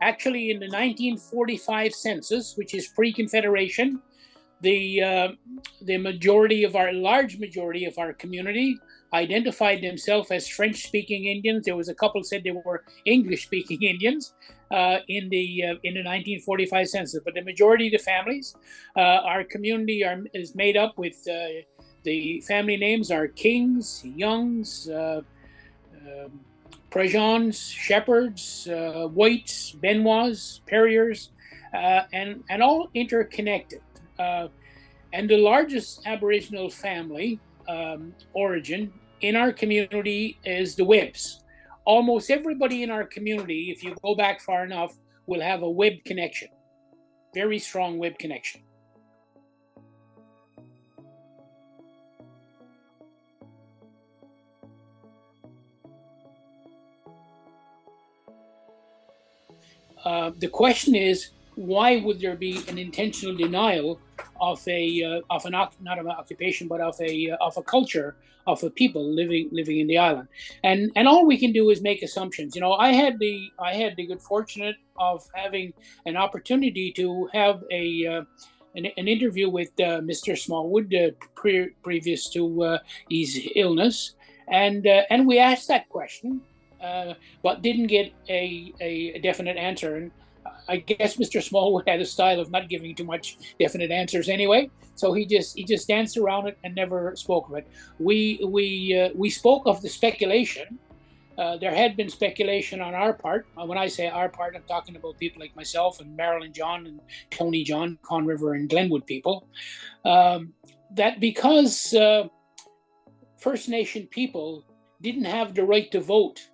Actually, in the 1945 census, which is pre-Confederation, the large majority of our community identified themselves as French-speaking Indians. There was a couple said they were English-speaking Indians in the 1945 census, but the majority of the families, our community is made up with the family names are Kings, Youngs, Prejons, Shepherds, Whites, Benoits, Perriers, and all interconnected. And the largest Aboriginal family origin in our community is the Webbs. Almost everybody in our community, if you go back far enough, will have a Webb connection, very strong Webb connection. The question is, why would there be an intentional denial of not an occupation, but of a culture, of a people living in the island? And all we can do is make assumptions. You know, I had the good fortune of having an opportunity to have an interview with Mr. Smallwood previous to his illness, and we asked that question. But didn't get a definite answer. And I guess Mr. Smallwood had a style of not giving too much definite answers anyway. So he just danced around it and never spoke of it. We spoke of the speculation. There had been speculation on our part. When I say our part, I'm talking about people like myself and Marilyn John and Tony John, Con River and Glenwood people, that because First Nation people didn't have the right to vote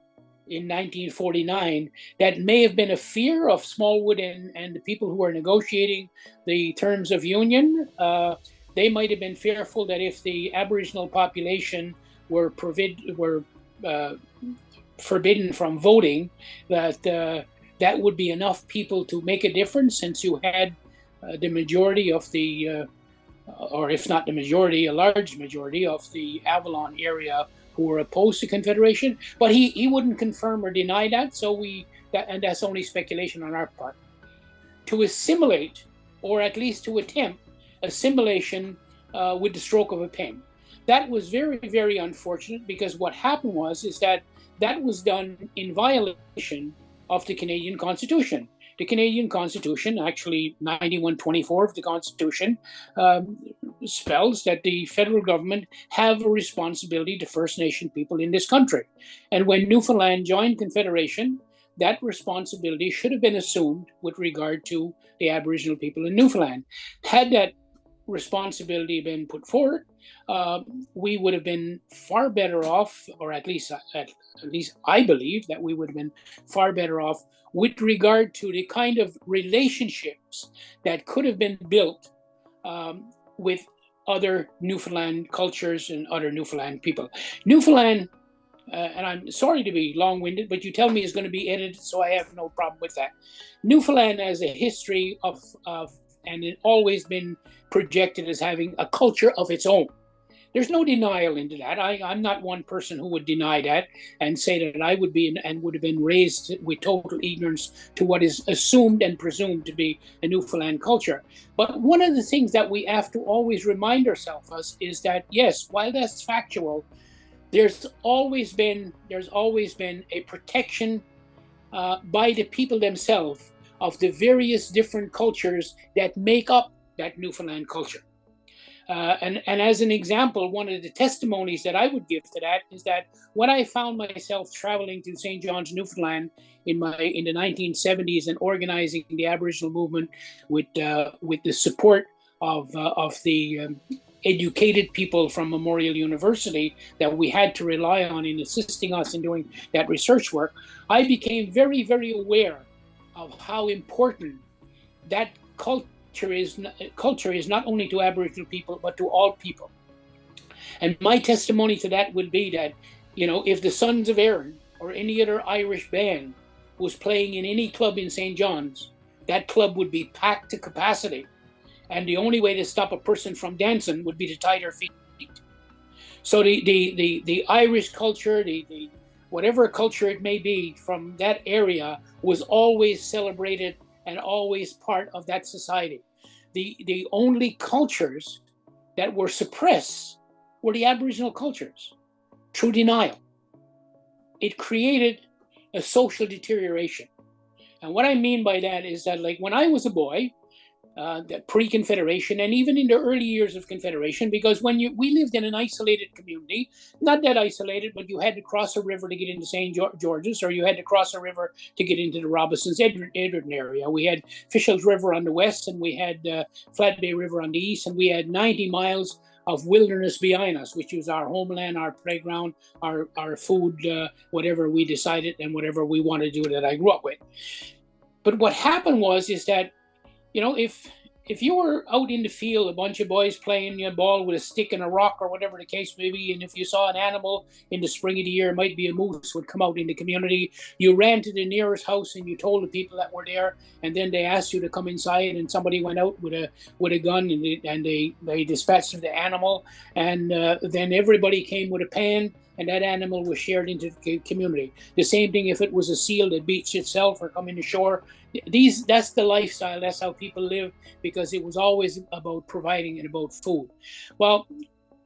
in 1949, that may have been a fear of Smallwood and the people who were negotiating the terms of union. They might have been fearful that if the Aboriginal population were forbidden from voting, that would be enough people to make a difference, since you had the majority of the, or if not the majority, a large majority of the Avalon area who were opposed to Confederation. But he wouldn't confirm or deny that, so and that's only speculation on our part. To assimilate, or at least to attempt assimilation with the stroke of a pen, that was very, very unfortunate, because what happened is that was done in violation of the Canadian Constitution. The Canadian Constitution, actually 9124 of the Constitution, spells that the federal government have a responsibility to First Nation people in this country. And when Newfoundland joined Confederation, that responsibility should have been assumed with regard to the Aboriginal people in Newfoundland. Had that responsibility been put forward, we would have been far better off, or at least I believe that we would have been far better off with regard to the kind of relationships that could have been built with other Newfoundland cultures and other Newfoundland people. Newfoundland, and I'm sorry to be long-winded, but you tell me it's going to be edited, so I have no problem with that. Newfoundland has a history of and it always been projected as having a culture of its own. There's no denial into that. I'm not one person who would deny that and say that I would be and would have been raised with total ignorance to what is assumed and presumed to be a Newfoundland culture. But one of the things that we have to always remind ourselves of is that, yes, while that's factual, there's always been a protection by the people themselves of the various different cultures that make up that Newfoundland culture. And as an example, one of the testimonies that I would give to that is that when I found myself traveling to St. John's, Newfoundland in the 1970s and organizing the Aboriginal movement with the support of the educated people from Memorial University that we had to rely on in assisting us in doing that research work, I became very, very aware of how important that culture is not only to Aboriginal people, but to all people. And my testimony to that would be that, if the Sons of Erin or any other Irish band was playing in any club in St. John's, that club would be packed to capacity. And the only way to stop a person from dancing would be to tie their feet. So the Irish culture, the whatever culture it may be from that area, was always celebrated and always part of that society. The only cultures that were suppressed were the Aboriginal cultures through denial. It created a social deterioration. And what I mean by that is that, like, when I was a boy, the pre-Confederation, and even in the early years of Confederation, because we lived in an isolated community, not that isolated, but you had to cross a river to get into St. George's, or you had to cross a river to get into the Robinsons Edgerton area. We had Fishel's River on the west, and we had Flat Bay River on the east, and we had 90 miles of wilderness behind us, which was our homeland, our playground, our food, whatever we decided and whatever we wanted to do that I grew up with. But what happened is that, you know, if you were out in the field, a bunch of boys playing ball with a stick and a rock or whatever the case may be, and if you saw an animal in the spring of the year, it might be a moose, would come out in the community, you ran to the nearest house and you told the people that were there, and then they asked you to come inside, and somebody went out with a gun, and they dispatched the animal, and then everybody came with a pan, and that animal was shared into the community. The same thing if it was a seal that beached itself or come in the shore. That's the lifestyle. That's how people live, because it was always about providing and about food. Well,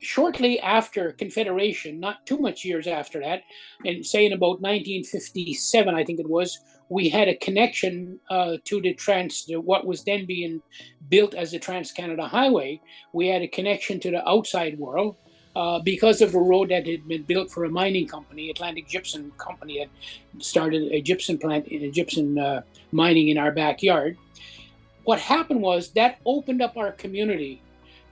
shortly after Confederation, not too much years after that, and say in about 1957, I think it was, we had a connection to what was then being built as the Trans-Canada Highway. We had a connection to the outside world. Because of a road that had been built for a mining company, Atlantic Gypsum Company, had started a gypsum plant, gypsum mining in our backyard. What happened was that opened up our community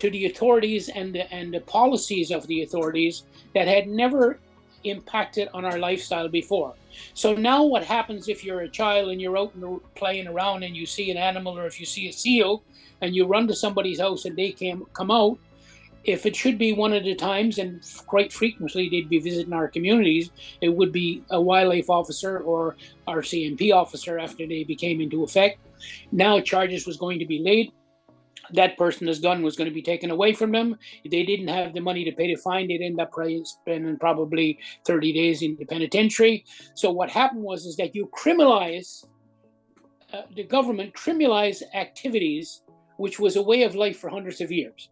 to the authorities and the policies of the authorities that had never impacted on our lifestyle before. So now what happens if you're a child and you're out and playing around and you see an animal, or if you see a seal and you run to somebody's house and they come out, if it should be one of the times, and quite frequently they'd be visiting our communities, it would be a wildlife officer or our CMP officer after they became into effect. Now charges was going to be laid. That person's gun was going to be taken away from them. If they didn't have the money to pay the fine, they'd end up spending probably 30 days in the penitentiary. So what happened is that you criminalize, the government criminalized activities, which was a way of life for hundreds of years.